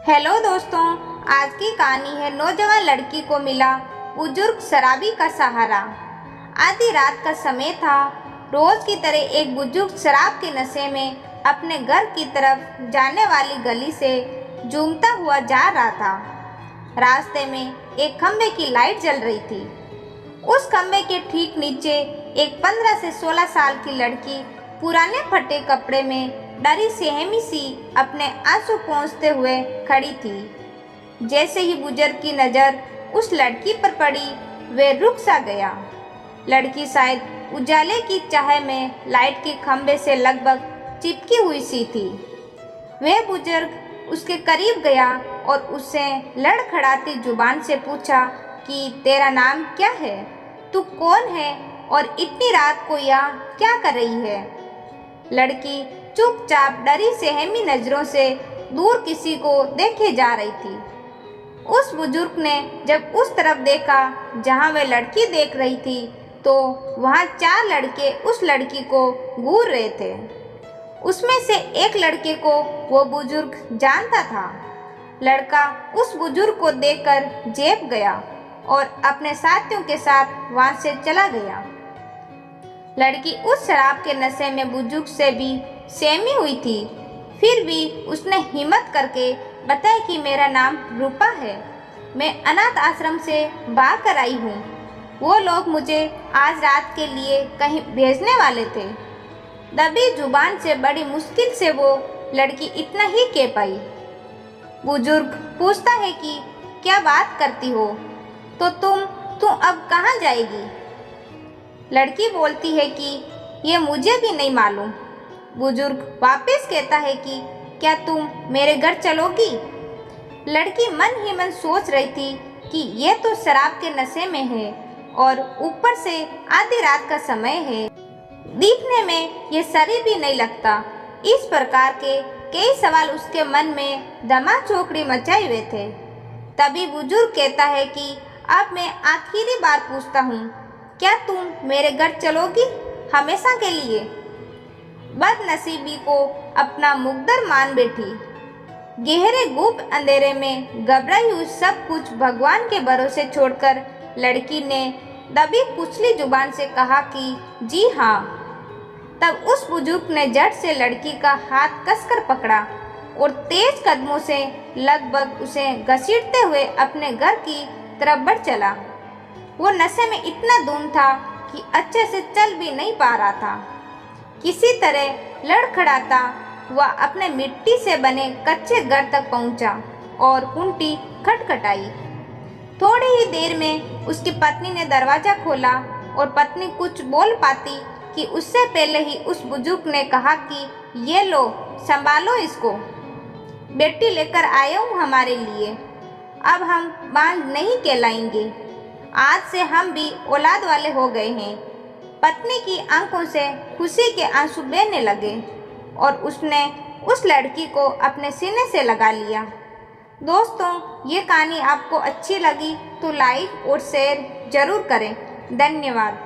Hello दोस्तों, आज की कहानी है नौजवान लड़की को मिला बुजुर्ग शराबी का सहारा। आधी रात का समय था। रोज की तरह एक बुजुर्ग शराब के नशे में अपने घर की तरफ जाने वाली गली से जूमता हुआ जा रहा था। रास्ते में एक खंबे की लाइट जल रही थी। उस खंबे के ठीक नीचे एक 15 से 16 साल की लड़की पुराने फटे कपड़े में डरी सहमी सी अपने आंसू पोंछते हुए खड़ी थी। जैसे ही बुजुर्ग की नज़र उस लड़की पर पड़ी, वे रुक सा गया। लड़की शायद उजाले की चाह में लाइट के खंभे से लगभग चिपकी हुई सी थी। वह बुजुर्ग उसके करीब गया और उससे लड़खड़ाती जुबान से पूछा कि तेरा नाम क्या है, तू कौन है और इतनी रात को यहाँ क्या कर रही है। लड़की चुपचाप डरी सहमी नजरों से दूर किसी को देखे जा रही थी। उस बुजुर्ग ने जब उस तरफ देखा जहां वह लड़की देख रही थी, तो वहां 4 लड़के उस लड़की को घूर रहे थे। उसमें से एक लड़के को वो बुजुर्ग जानता था। लड़का उस बुजुर्ग को देखकर झेप गया और अपने साथियों के साथ वहां से चला गया। लड़की उस शराब के नशे में बुजुर्ग से भी सहमी हुई थी। फिर भी उसने हिम्मत करके बताया कि मेरा नाम रूपा है, मैं अनाथ आश्रम से भाग कर आई हूँ। वो लोग मुझे आज रात के लिए कहीं भेजने वाले थे। दबी जुबान से बड़ी मुश्किल से वो लड़की इतना ही कह पाई। बुजुर्ग पूछता है कि क्या बात करती हो, तो तुम अब कहाँ जाएगी। लड़की बोलती है कि ये मुझे भी नहीं मालूम। बुजुर्ग वापस कहता है कि क्या तुम मेरे घर चलोगी। लड़की मन ही मन सोच रही थी कि ये तो शराब के नशे में है और ऊपर से आधी रात का समय है। दिखने में ये शरीर भी नहीं लगता। इस प्रकार के कई सवाल उसके मन में धमा चौकड़ी मचाए हुए थे। तभी बुजुर्ग कहता है कि अब मैं आखिरी बार पूछता हूँ, क्या तुम मेरे घर चलोगी हमेशा के लिए। बदनसीबी को अपना मुकद्दर मान बैठी। गहरे गुप्त अंधेरे में घबराई हुई सब कुछ भगवान के भरोसे छोड़कर लड़की ने दबी कुचली जुबान से कहा कि जी हाँ। तब उस बुजुर्ग ने झट से लड़की का हाथ कसकर पकड़ा और तेज कदमों से लगभग उसे घसीटते हुए अपने घर की तरफ बढ़ चला। वो नशे में इतना धुंध था कि अच्छे से चल भी नहीं पा रहा था। किसी तरह लड़खड़ाता वह अपने मिट्टी से बने कच्चे घर तक पहुंचा और कुंडी खटखटाई। थोड़ी ही देर में उसकी पत्नी ने दरवाजा खोला और पत्नी कुछ बोल पाती कि उससे पहले ही उस बुजुर्ग ने कहा कि ये लो, संभालो इसको, बेटी लेकर आया हूँ हमारे लिए। अब हम बांझ नहीं कहलाएंगे। आज से हम भी औलाद वाले हो गए हैं। पत्नी की आंखों से खुशी के आंसू बहने लगे और उसने उस लड़की को अपने सीने से लगा लिया। दोस्तों, ये कहानी आपको अच्छी लगी तो लाइक और शेयर जरूर करें। धन्यवाद।